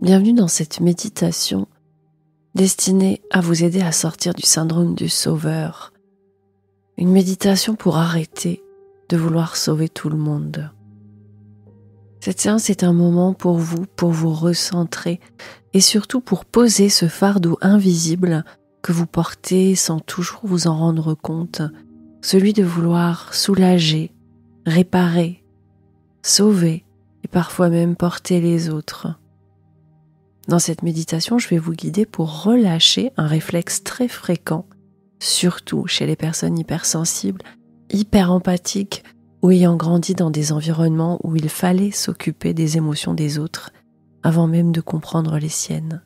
Bienvenue dans cette méditation destinée à vous aider à sortir du syndrome du sauveur. Une méditation pour arrêter de vouloir sauver tout le monde. Cette séance est un moment pour vous recentrer et surtout pour poser ce fardeau invisible que vous portez sans toujours vous en rendre compte, celui de vouloir soulager, réparer, sauver et parfois même porter les autres. Dans cette méditation, je vais vous guider pour relâcher un réflexe très fréquent, surtout chez les personnes hypersensibles, hyper empathiques ou ayant grandi dans des environnements où il fallait s'occuper des émotions des autres avant même de comprendre les siennes.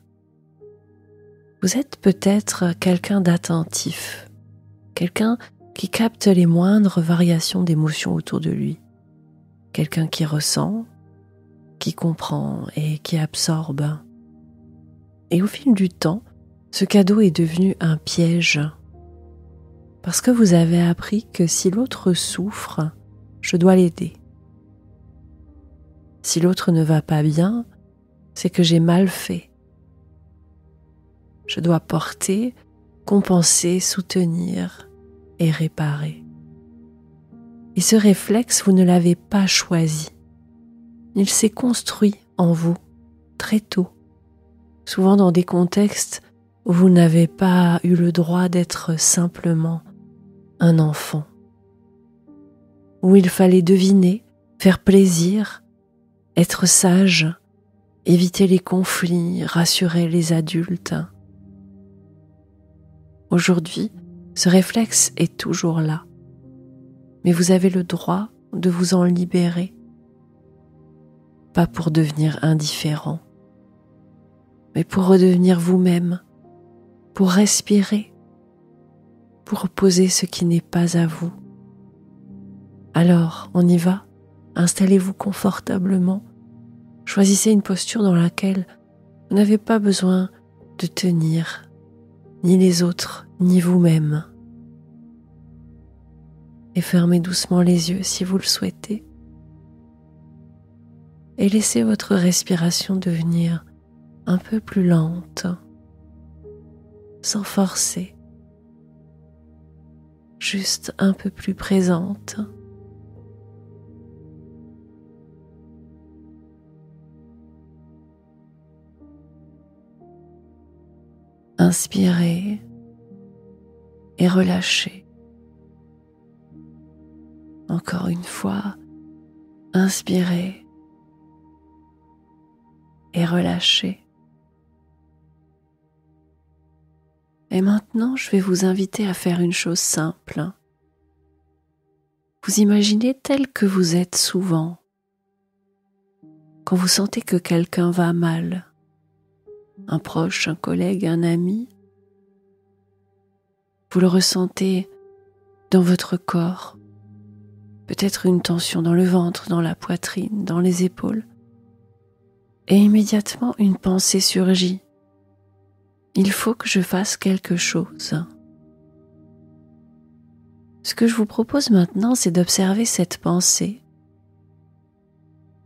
Vous êtes peut-être quelqu'un d'attentif, quelqu'un qui capte les moindres variations d'émotions autour de lui, quelqu'un qui ressent, qui comprend et qui absorbe. Et au fil du temps, ce cadeau est devenu un piège. Parce que vous avez appris que si l'autre souffre, je dois l'aider. Si l'autre ne va pas bien, c'est que j'ai mal fait. Je dois porter, compenser, soutenir et réparer. Et ce réflexe, vous ne l'avez pas choisi. Il s'est construit en vous très tôt. Souvent dans des contextes où vous n'avez pas eu le droit d'être simplement un enfant, où il fallait deviner, faire plaisir, être sage, éviter les conflits, rassurer les adultes. Aujourd'hui, ce réflexe est toujours là, mais vous avez le droit de vous en libérer, pas pour devenir indifférent, mais pour redevenir vous-même, pour respirer, pour poser ce qui n'est pas à vous. Alors, on y va, installez-vous confortablement, choisissez une posture dans laquelle vous n'avez pas besoin de tenir ni les autres, ni vous-même. Et fermez doucement les yeux si vous le souhaitez. Et laissez votre respiration devenir un peu plus lente, sans forcer, juste un peu plus présente. Inspirez et relâchez. Encore une fois, inspirez et relâchez. Et maintenant, je vais vous inviter à faire une chose simple. Vous imaginez tel que vous êtes souvent, quand vous sentez que quelqu'un va mal, un proche, un collègue, un ami, vous le ressentez dans votre corps, peut-être une tension dans le ventre, dans la poitrine, dans les épaules, et immédiatement une pensée surgit. Il faut que je fasse quelque chose. Ce que je vous propose maintenant, c'est d'observer cette pensée.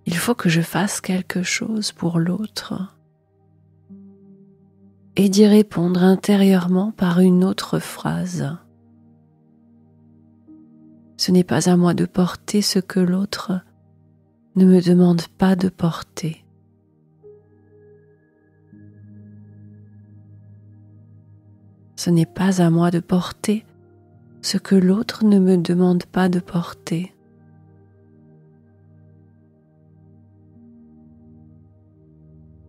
Il faut que je fasse quelque chose pour l'autre. Et d'y répondre intérieurement par une autre phrase. Ce n'est pas à moi de porter ce que l'autre ne me demande pas de porter. Ce n'est pas à moi de porter ce que l'autre ne me demande pas de porter.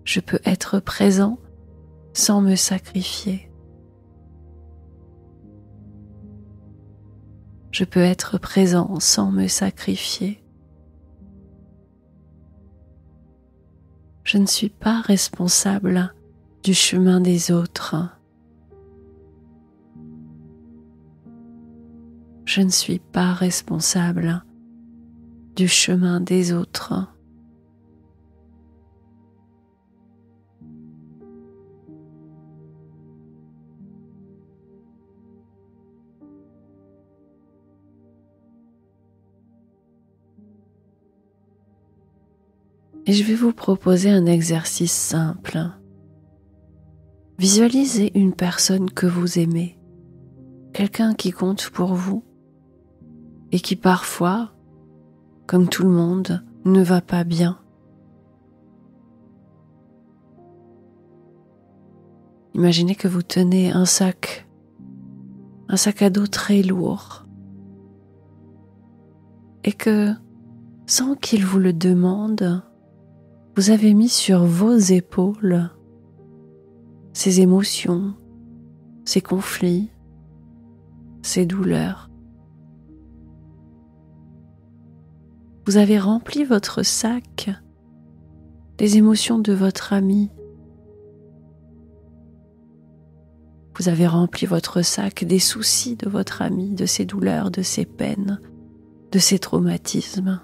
Je peux être présent sans me sacrifier. Je peux être présent sans me sacrifier. Je ne suis pas responsable du chemin des autres. Je ne suis pas responsable du chemin des autres. Et je vais vous proposer un exercice simple. Visualisez une personne que vous aimez, quelqu'un qui compte pour vous et qui parfois, comme tout le monde, ne va pas bien. Imaginez que vous tenez un sac à dos très lourd et que, sans qu'il vous le demande, vous avez mis sur vos épaules ces émotions, ces conflits, ces douleurs. Vous avez rempli votre sac des émotions de votre ami. Vous avez rempli votre sac des soucis de votre ami, de ses douleurs, de ses peines, de ses traumatismes.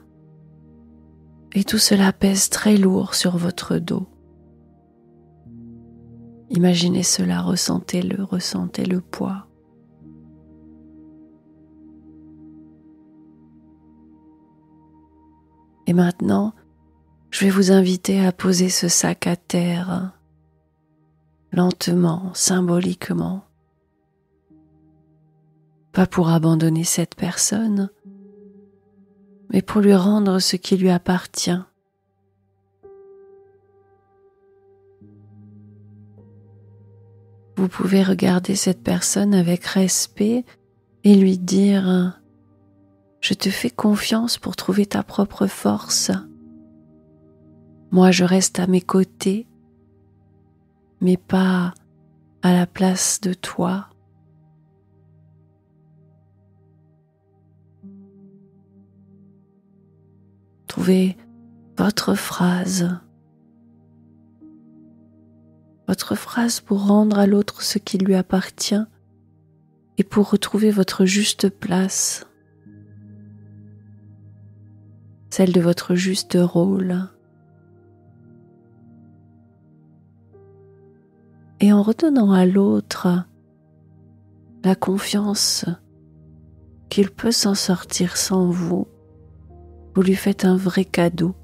Et tout cela pèse très lourd sur votre dos. Imaginez cela, ressentez le poids. Et maintenant, je vais vous inviter à poser ce sac à terre, lentement, symboliquement. Pas pour abandonner cette personne, mais pour lui rendre ce qui lui appartient. Vous pouvez regarder cette personne avec respect et lui dire « Je te fais confiance pour trouver ta propre force. Moi, je reste à mes côtés, mais pas à la place de toi. » Trouvez votre phrase pour rendre à l'autre ce qui lui appartient et pour retrouver votre juste place, celle de votre juste rôle. Et en redonnant à l'autre la confiance qu'il peut s'en sortir sans vous, vous lui faites un vrai cadeau.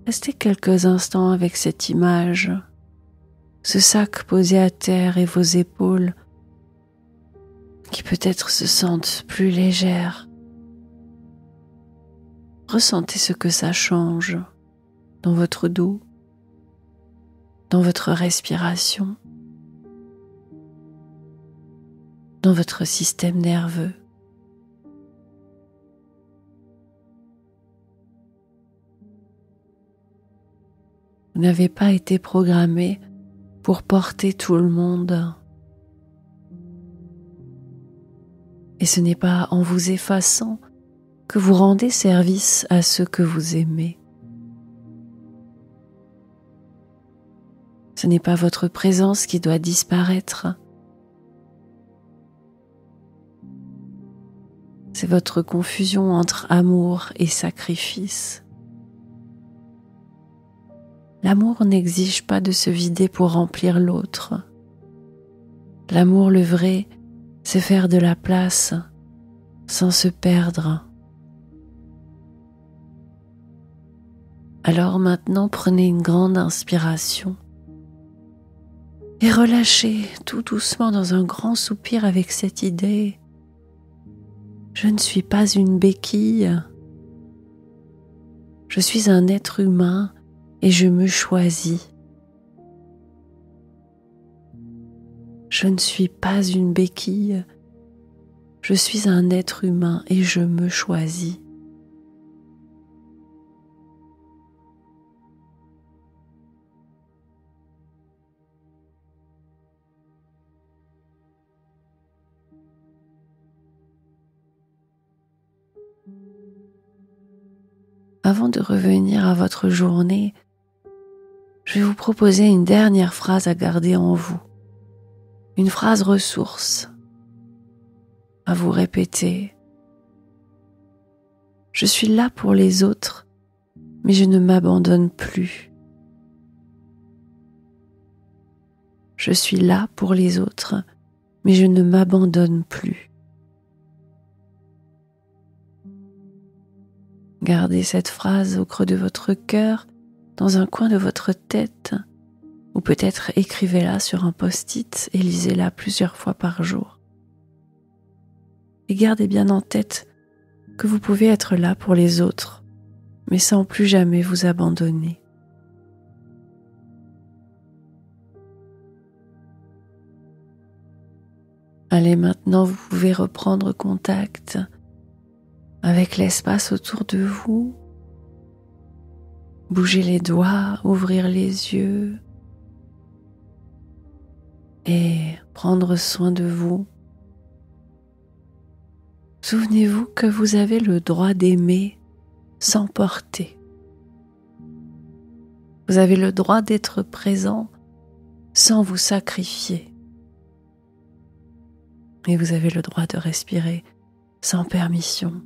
Restez quelques instants avec cette image, ce sac posé à terre et vos épaules qui peut-être se sentent plus légères. Ressentez ce que ça change dans votre dos, dans votre respiration, dans votre système nerveux. Vous n'avez pas été programmé pour porter tout le monde. Et ce n'est pas en vous effaçant que vous rendez service à ceux que vous aimez. Ce n'est pas votre présence qui doit disparaître. C'est votre confusion entre amour et sacrifice. L'amour n'exige pas de se vider pour remplir l'autre. L'amour, le vrai, c'est faire de la place sans se perdre. Alors maintenant, prenez une grande inspiration et relâchez tout doucement dans un grand soupir avec cette idée. Je ne suis pas une béquille. Je suis un être humain et je me choisis. Je ne suis pas une béquille. Je suis un être humain et je me choisis. Avant de revenir à votre journée, je vais vous proposer une dernière phrase à garder en vous. Une phrase ressource à vous répéter. Je suis là pour les autres, mais je ne m'abandonne plus. Je suis là pour les autres, mais je ne m'abandonne plus. Gardez cette phrase au creux de votre cœur, dans un coin de votre tête, ou peut-être écrivez-la sur un post-it et lisez-la plusieurs fois par jour. Et gardez bien en tête que vous pouvez être là pour les autres, mais sans plus jamais vous abandonner. Allez, maintenant vous pouvez reprendre contact avec l'espace autour de vous. Bouger les doigts, ouvrir les yeux et prendre soin de vous. Souvenez-vous que vous avez le droit d'aimer sans porter. Vous avez le droit d'être présent sans vous sacrifier. Et vous avez le droit de respirer sans permission.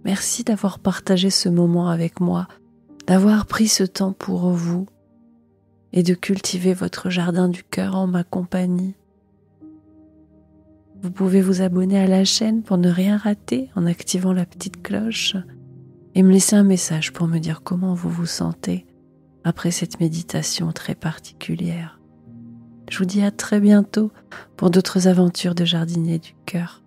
Merci d'avoir partagé ce moment avec moi, d'avoir pris ce temps pour vous et de cultiver votre jardin du cœur en ma compagnie. Vous pouvez vous abonner à la chaîne pour ne rien rater en activant la petite cloche et me laisser un message pour me dire comment vous vous sentez après cette méditation très particulière. Je vous dis à très bientôt pour d'autres aventures de jardinier du cœur.